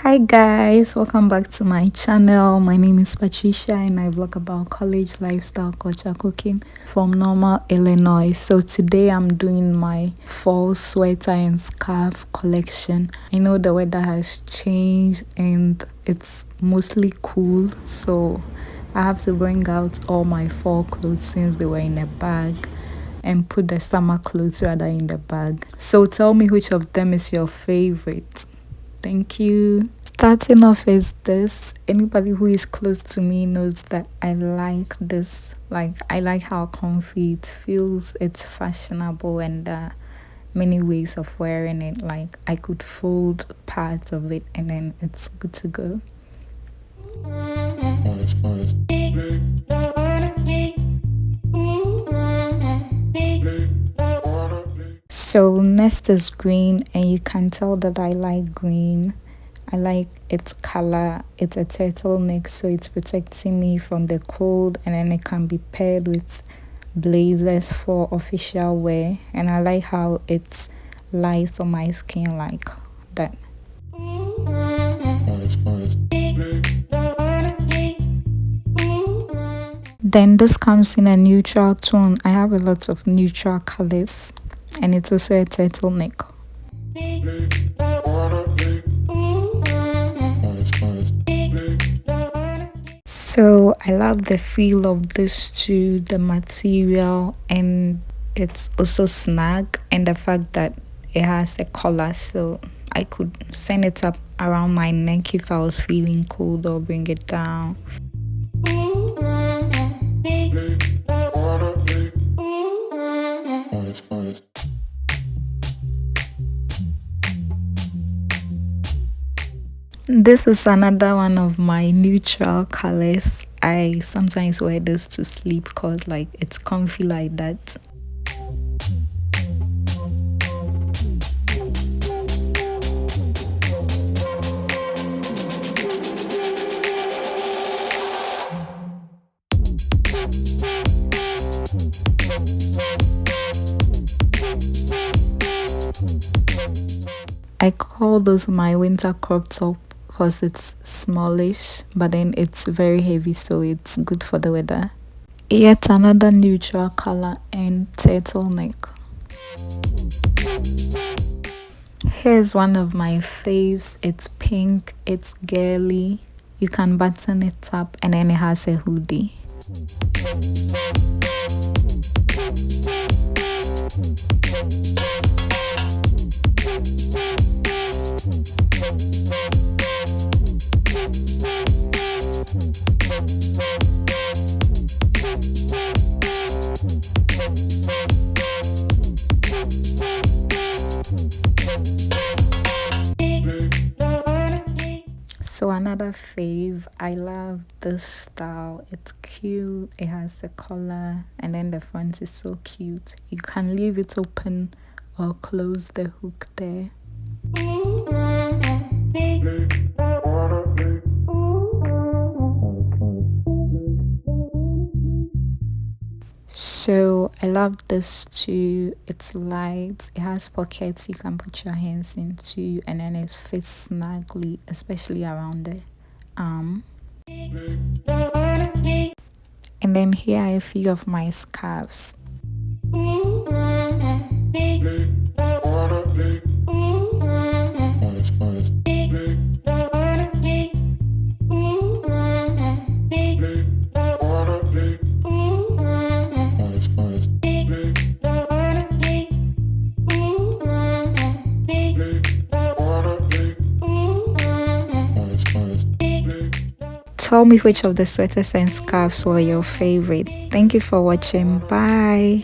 Hi guys, welcome back to my channel. My name is Patricia and I vlog about college lifestyle, culture, cooking from Normal, Illinois. So today I'm doing my fall sweater and scarf collection. I know the weather has changed and it's mostly cool, so I have to bring out all my fall clothes since they were in a bag and put the summer clothes rather in the bag. So tell me which of them is your favorite. Thank you. Starting off is this. Anybody who is close to me knows that I like this. I like how comfy it feels. It's fashionable and many ways of wearing it. Like I could fold parts of it and then it's good to go. So next is green, and you can tell that I like green. I like its color. It's a turtleneck, so it's protecting me from the cold, and then it can be paired with blazers for official wear, and I like how it lies on my skin like that. Then this comes in a neutral tone. I have a lot of neutral colors, and it's also a turtleneck. So I love the feel of this too, the material, and it's also snug, and the fact that it has a collar, so I could send it up around my neck if I was feeling cold, or bring it down. This is another one of my neutral colors. I sometimes wear this to sleep because it's comfy like that. I call this my winter crop top because it's smallish, but then it's very heavy, so it's good for the weather. Yet another neutral color and turtleneck. Here's one of my faves. It's pink, it's girly. You can button it up, and then it has a hoodie. So another fave, I love this style. It's cute, it has a collar, and then the front is so cute. You can leave it open or close the hook there. So I love this too. It's light, it has pockets you can put your hands into, and then it fits snugly, especially around the arm. And then here are a few of my scarves. Tell me which of the sweaters and scarves were your favorite. Thank you for watching. Bye.